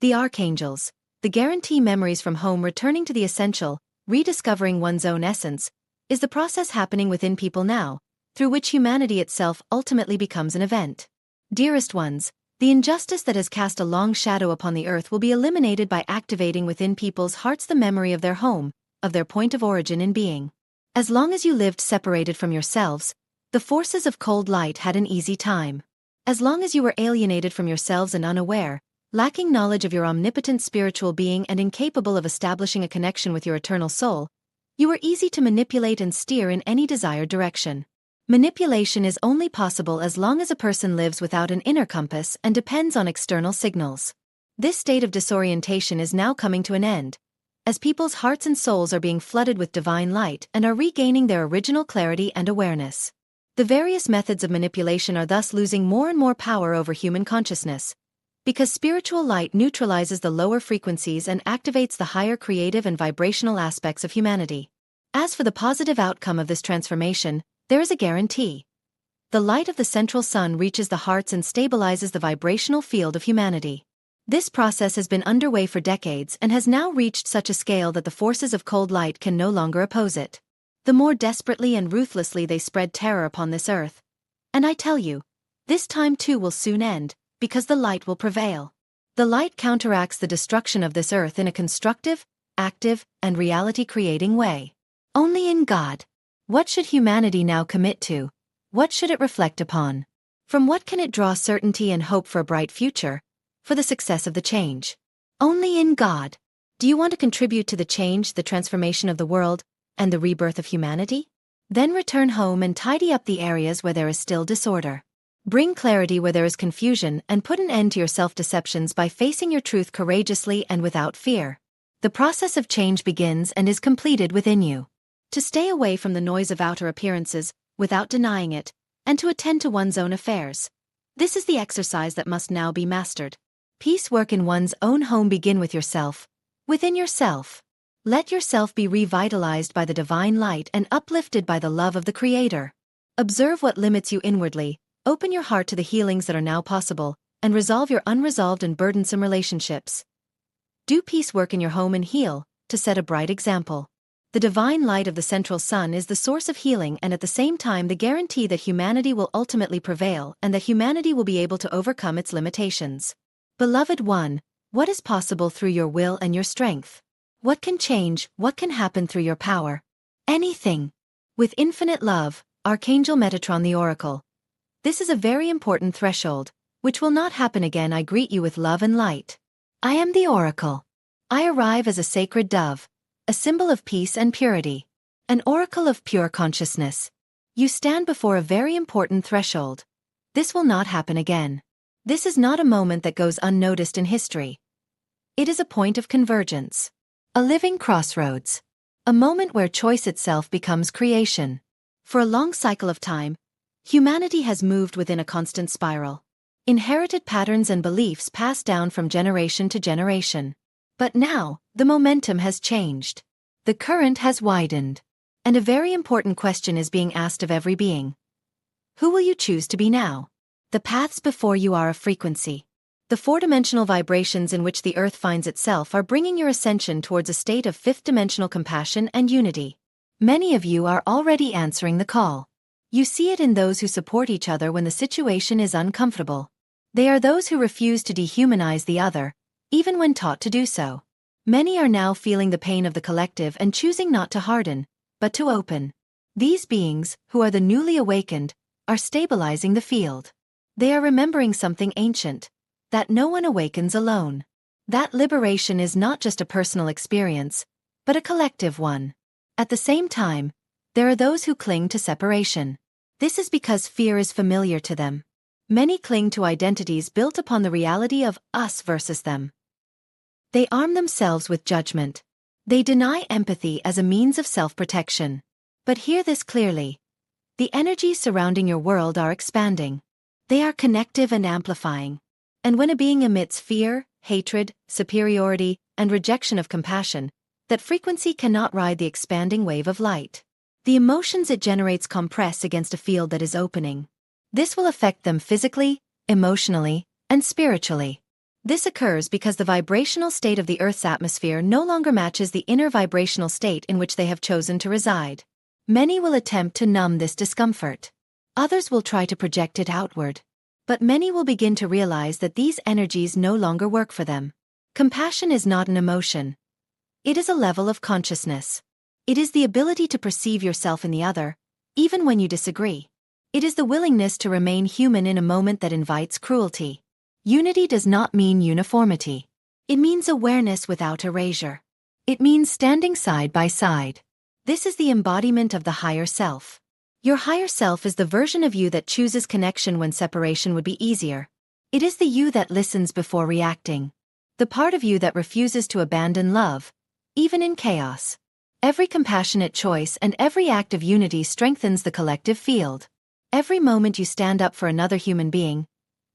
The Archangels, the guarantee memories from home returning to the essential, rediscovering one's own essence, is the process happening within people now, through which humanity itself ultimately becomes an event. Dearest ones, the injustice that has cast a long shadow upon the earth will be eliminated by activating within people's hearts the memory of their home, of their point of origin in being. As long as you lived separated from yourselves, the forces of cold light had an easy time. As long as you were alienated from yourselves and unaware, lacking knowledge of your omnipotent spiritual being and incapable of establishing a connection with your eternal soul, you were easy to manipulate and steer in any desired direction. Manipulation is only possible as long as a person lives without an inner compass and depends on external signals. This state of disorientation is now coming to an end, as people's hearts and souls are being flooded with divine light and are regaining their original clarity and awareness. The various methods of manipulation are thus losing more and more power over human consciousness, because spiritual light neutralizes the lower frequencies and activates the higher creative and vibrational aspects of humanity. As for the positive outcome of this transformation, there is a guarantee. The light of the central sun reaches the hearts and stabilizes the vibrational field of humanity. This process has been underway for decades and has now reached such a scale that the forces of cold light can no longer oppose it. The more desperately and ruthlessly they spread terror upon this earth. And I tell you, this time too will soon end, because the light will prevail. The light counteracts the destruction of this earth in a constructive, active, and reality-creating way. Only in God. What should humanity now commit to? What should it reflect upon? From what can it draw certainty and hope for a bright future, for the success of the change? Only in God. Do you want to contribute to the change, the transformation of the world, and the rebirth of humanity? Then return home and tidy up the areas where there is still disorder. Bring clarity where there is confusion and put an end to your self-deceptions by facing your truth courageously and without fear. The process of change begins and is completed within you. To stay away from the noise of outer appearances, without denying it, and to attend to one's own affairs. This is the exercise that must now be mastered. Piecework in one's own home begin with yourself, within yourself. Let yourself be revitalized by the divine light and uplifted by the love of the Creator. Observe what limits you inwardly, open your heart to the healings that are now possible, and resolve your unresolved and burdensome relationships. Do piecework in your home and heal, to set a bright example. The divine light of the central sun is the source of healing and at the same time the guarantee that humanity will ultimately prevail and that humanity will be able to overcome its limitations. Beloved one, what is possible through your will and your strength? What can change, what can happen through your power? Anything. With infinite love, Archangel Metatron the Oracle. This is a very important threshold, which will not happen again. I greet you with love and light. I am the Oracle. I arrive as a sacred dove, a symbol of peace and purity, an oracle of pure consciousness. You stand before a very important threshold. This will not happen again. This is not a moment that goes unnoticed in history. It is a point of convergence. A living crossroads. A moment where choice itself becomes creation. For a long cycle of time, humanity has moved within a constant spiral. Inherited patterns and beliefs passed down from generation to generation. But now, the momentum has changed. The current has widened. And a very important question is being asked of every being. Who will you choose to be now? The paths before you are a frequency. The four-dimensional vibrations in which the earth finds itself are bringing your ascension towards a state of fifth-dimensional compassion and unity. Many of you are already answering the call. You see it in those who support each other when the situation is uncomfortable. They are those who refuse to dehumanize the other, even when taught to do so. Many are now feeling the pain of the collective and choosing not to harden, but to open. These beings, who are the newly awakened, are stabilizing the field. They are remembering something ancient, that no one awakens alone. That liberation is not just a personal experience, but a collective one. At the same time, there are those who cling to separation. This is because fear is familiar to them. Many cling to identities built upon the reality of us versus them. They arm themselves with judgment. They deny empathy as a means of self-protection. But hear this clearly. The energies surrounding your world are expanding. They are connective and amplifying. And when a being emits fear, hatred, superiority, and rejection of compassion, that frequency cannot ride the expanding wave of light. The emotions it generates compress against a field that is opening. This will affect them physically, emotionally, and spiritually. This occurs because the vibrational state of the Earth's atmosphere no longer matches the inner vibrational state in which they have chosen to reside. Many will attempt to numb this discomfort. Others will try to project it outward. But many will begin to realize that these energies no longer work for them. Compassion is not an emotion. It is a level of consciousness. It is the ability to perceive yourself in the other, even when you disagree. It is the willingness to remain human in a moment that invites cruelty. Unity does not mean uniformity. It means awareness without erasure. It means standing side by side. This is the embodiment of the higher self. Your higher self is the version of you that chooses connection when separation would be easier. It is the you that listens before reacting. The part of you that refuses to abandon love, even in chaos. Every compassionate choice and every act of unity strengthens the collective field. Every moment you stand up for another human being,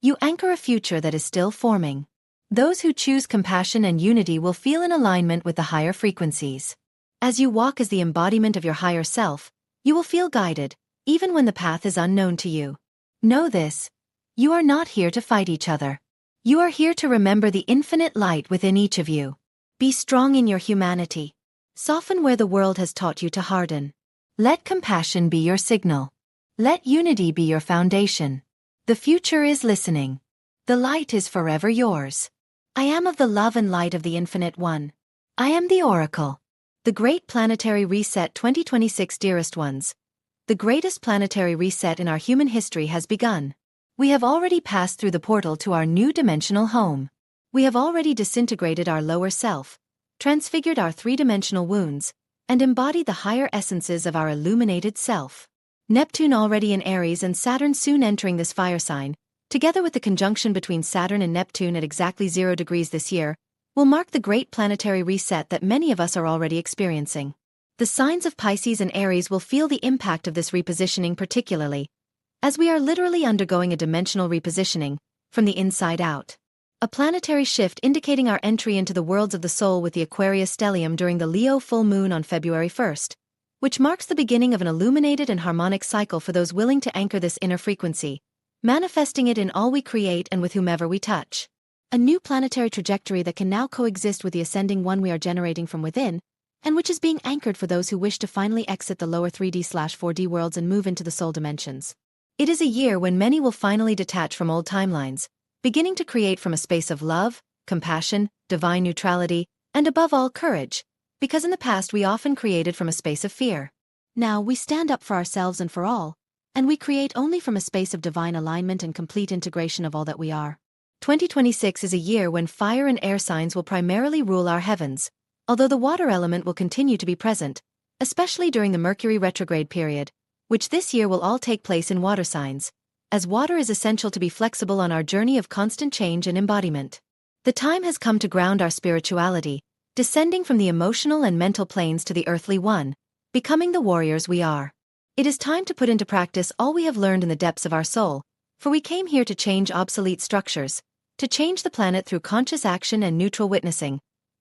you anchor a future that is still forming. Those who choose compassion and unity will feel in alignment with the higher frequencies. As you walk as the embodiment of your higher self, you will feel guided, even when the path is unknown to you. Know this: you are not here to fight each other. You are here to remember the infinite light within each of you. Be strong in your humanity. Soften where the world has taught you to harden. Let compassion be your signal. Let unity be your foundation. The future is listening. The light is forever yours. I am of the love and light of the Infinite One. I am the Oracle. The Great Planetary Reset 2026. Dearest ones, the greatest planetary reset in our human history has begun. We have already passed through the portal to our new dimensional home. We have already disintegrated our lower self, transfigured our three-dimensional wounds, and embodied the higher essences of our illuminated self. Neptune already in Aries and Saturn soon entering this fire sign, together with the conjunction between Saturn and Neptune at exactly 0 degrees this year, will mark the great planetary reset that many of us are already experiencing. The signs of Pisces and Aries will feel the impact of this repositioning particularly, as we are literally undergoing a dimensional repositioning, from the inside out. A planetary shift indicating our entry into the worlds of the soul with the Aquarius stellium during the Leo full moon on February 1st. Which marks the beginning of an illuminated and harmonic cycle for those willing to anchor this inner frequency, manifesting it in all we create and with whomever we touch. A new planetary trajectory that can now coexist with the ascending one we are generating from within, and which is being anchored for those who wish to finally exit the lower 3D/4D worlds and move into the soul dimensions. It is a year when many will finally detach from old timelines, beginning to create from a space of love, compassion, divine neutrality, and above all courage. Because in the past we often created from a space of fear. Now we stand up for ourselves and for all, and we create only from a space of divine alignment and complete integration of all that we are. 2026 is a year when fire and air signs will primarily rule our heavens, although the water element will continue to be present, especially during the Mercury retrograde period, which this year will all take place in water signs, as water is essential to be flexible on our journey of constant change and embodiment. The time has come to ground our spirituality, descending from the emotional and mental planes to the earthly one, becoming the warriors we are. It is time to put into practice all we have learned in the depths of our soul, for we came here to change obsolete structures, to change the planet through conscious action and neutral witnessing,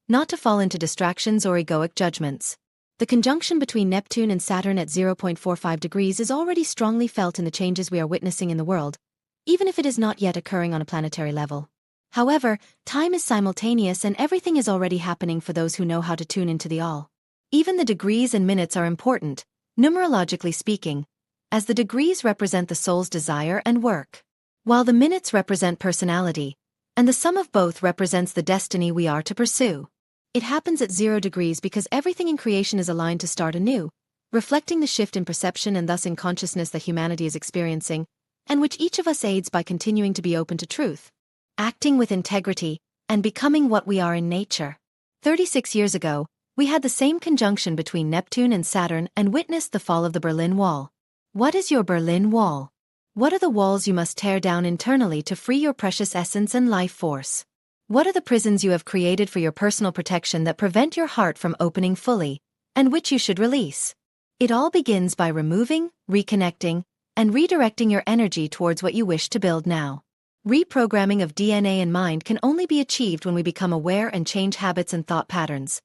not to fall into distractions or egoic judgments. The conjunction between Neptune and Saturn at 0.45 degrees is already strongly felt in the changes we are witnessing in the world, even if it is not yet occurring on a planetary level. However, time is simultaneous and everything is already happening for those who know how to tune into the all. Even the degrees and minutes are important, numerologically speaking, as the degrees represent the soul's desire and work, while the minutes represent personality, and the sum of both represents the destiny we are to pursue. It happens at 0 degrees because everything in creation is aligned to start anew, reflecting the shift in perception and thus in consciousness that humanity is experiencing, and which each of us aids by continuing to be open to truth, acting with integrity, and becoming what we are in nature. 36 years ago, we had the same conjunction between Neptune and Saturn and witnessed the fall of the Berlin Wall. What is your Berlin Wall? What are the walls you must tear down internally to free your precious essence and life force? What are the prisons you have created for your personal protection that prevent your heart from opening fully, and which you should release? It all begins by removing, reconnecting, and redirecting your energy towards what you wish to build now. Reprogramming of DNA and mind can only be achieved when we become aware and change habits and thought patterns.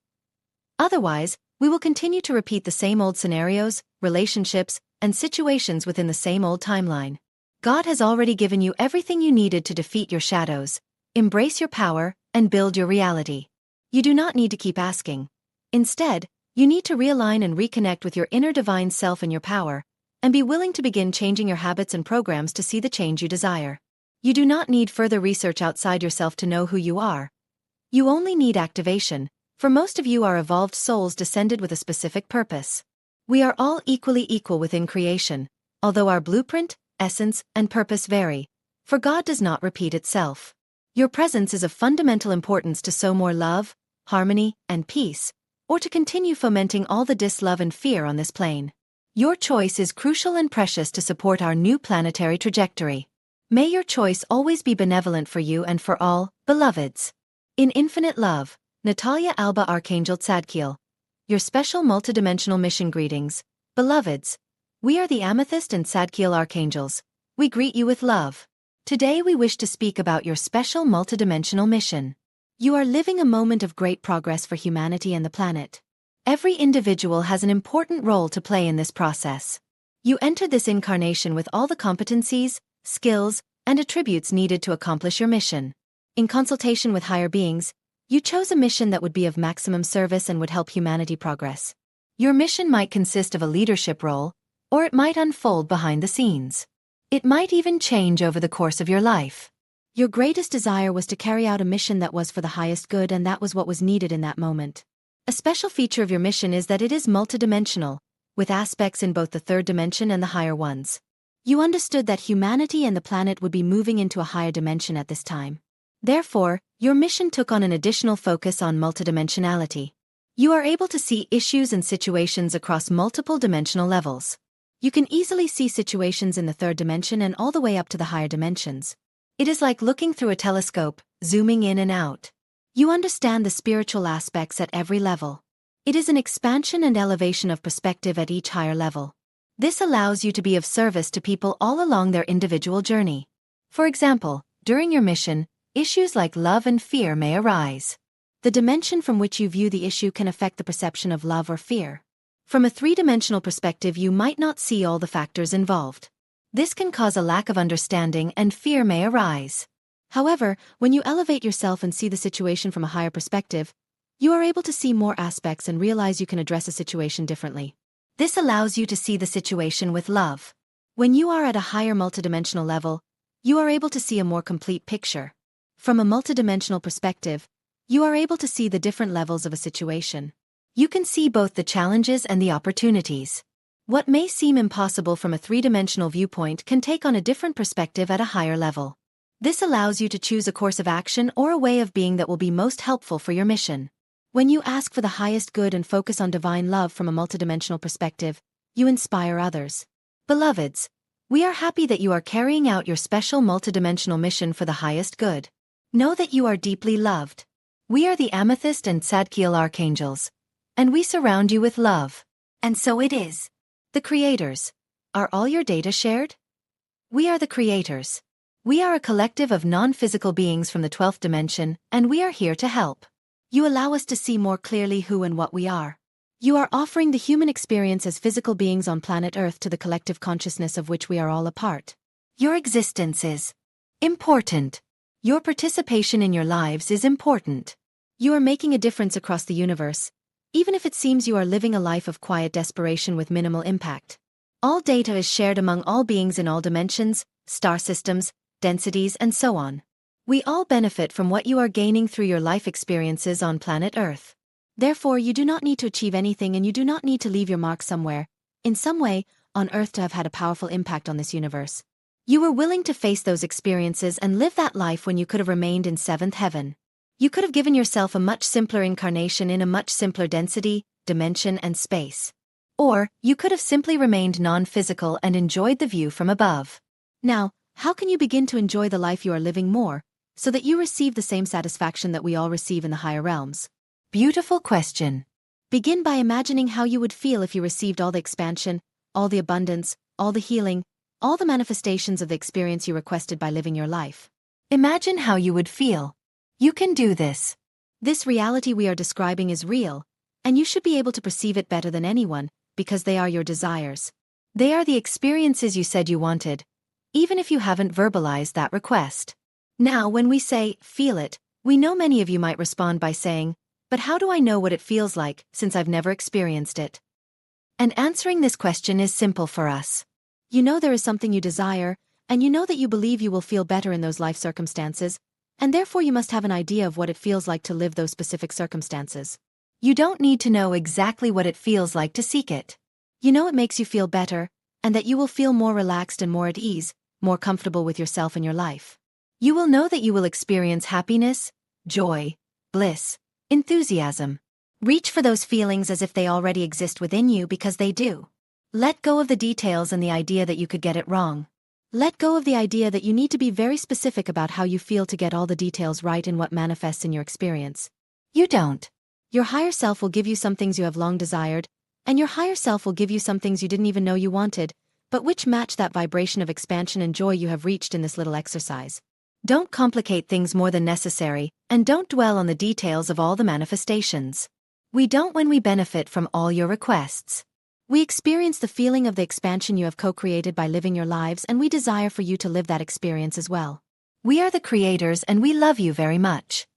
Otherwise, we will continue to repeat the same old scenarios, relationships, and situations within the same old timeline. God has already given you everything you needed to defeat your shadows. Embrace your power and build your reality. You do not need to keep asking. Instead, you need to realign and reconnect with your inner divine self and your power, and be willing to begin changing your habits and programs to see the change you desire. You do not need further research outside yourself to know who you are. You only need activation, for most of you are evolved souls descended with a specific purpose. We are all equally equal within creation, although our blueprint, essence, and purpose vary, for God does not repeat itself. Your presence is of fundamental importance to sow more love, harmony, and peace, or to continue fomenting all the dislove and fear on this plane. Your choice is crucial and precious to support our new planetary trajectory. May your choice always be benevolent for you and for all, beloveds. In infinite love, Natalia Alba, Archangel Zadkiel. Your special multidimensional mission greetings, beloveds. We are the Amethyst and Zadkiel Archangels. We greet you with love. Today we wish to speak about your special multidimensional mission. You are living a moment of great progress for humanity and the planet. Every individual has an important role to play in this process. You entered this incarnation with all the competencies, skills, and attributes needed to accomplish your mission. In consultation with higher beings, you chose a mission that would be of maximum service and would help humanity progress. Your mission might consist of a leadership role, or it might unfold behind the scenes. It might even change over the course of your life. Your greatest desire was to carry out a mission that was for the highest good, and that was what was needed in that moment. A special feature of your mission is that it is multidimensional, with aspects in both the third dimension and the higher ones. You understood that humanity and the planet would be moving into a higher dimension at this time. Therefore, your mission took on an additional focus on multidimensionality. You are able to see issues and situations across multiple dimensional levels. You can easily see situations in the third dimension and all the way up to the higher dimensions. It is like looking through a telescope, zooming in and out. You understand the spiritual aspects at every level. It is an expansion and elevation of perspective at each higher level. This allows you to be of service to people all along their individual journey. For example, during your mission, issues like love and fear may arise. The dimension from which you view the issue can affect the perception of love or fear. From a three-dimensional perspective, you might not see all the factors involved. This can cause a lack of understanding and fear may arise. However, when you elevate yourself and see the situation from a higher perspective, you are able to see more aspects and realize you can address a situation differently. This allows you to see the situation with love. When you are at a higher multidimensional level, you are able to see a more complete picture. From a multidimensional perspective, you are able to see the different levels of a situation. You can see both the challenges and the opportunities. What may seem impossible from a three-dimensional viewpoint can take on a different perspective at a higher level. This allows you to choose a course of action or a way of being that will be most helpful for your mission. When you ask for the highest good and focus on divine love from a multidimensional perspective, you inspire others. Beloveds, we are happy that you are carrying out your special multidimensional mission for the highest good. Know that you are deeply loved. We are the Amethyst and Zadkiel Archangels, and we surround you with love. And so it is. The creators. Are all your data shared? We are the creators. We are a collective of non-physical beings from the 12th dimension, and we are here to help. You allow us to see more clearly who and what we are. You are offering the human experience as physical beings on planet Earth to the collective consciousness of which we are all a part. Your existence is important. Your participation in your lives is important. You are making a difference across the universe, even if it seems you are living a life of quiet desperation with minimal impact. All data is shared among all beings in all dimensions, star systems, densities, and so on. We all benefit from what you are gaining through your life experiences on planet Earth. Therefore, you do not need to achieve anything and you do not need to leave your mark somewhere, in some way, on Earth to have had a powerful impact on this universe. You were willing to face those experiences and live that life when you could have remained in seventh heaven. You could have given yourself a much simpler incarnation in a much simpler density, dimension, and space. Or, you could have simply remained non-physical and enjoyed the view from above. Now, how can you begin to enjoy the life you are living more, so that you receive the same satisfaction that we all receive in the higher realms? Beautiful question. Begin by imagining how you would feel if you received all the expansion, all the abundance, all the healing, all the manifestations of the experience you requested by living your life. Imagine how you would feel. You can do this. This reality we are describing is real, and you should be able to perceive it better than anyone, because they are your desires. They are the experiences you said you wanted, even if you haven't verbalized that request. Now, when we say, feel it, we know many of you might respond by saying, but how do I know what it feels like, since I've never experienced it? And answering this question is simple for us. You know there is something you desire, and you know that you believe you will feel better in those life circumstances, and therefore you must have an idea of what it feels like to live those specific circumstances. You don't need to know exactly what it feels like to seek it. You know it makes you feel better, and that you will feel more relaxed and more at ease, more comfortable with yourself and your life. You will know that you will experience happiness, joy, bliss, enthusiasm. Reach for those feelings as if they already exist within you, because they do. Let go of the details and the idea that you could get it wrong. Let go of the idea that you need to be very specific about how you feel to get all the details right in what manifests in your experience. You don't. Your higher self will give you some things you have long desired, and your higher self will give you some things you didn't even know you wanted, but which match that vibration of expansion and joy you have reached in this little exercise. Don't complicate things more than necessary, and don't dwell on the details of all the manifestations. We don't when we benefit from all your requests. We experience the feeling of the expansion you have co-created by living your lives, and we desire for you to live that experience as well. We are the creators and we love you very much.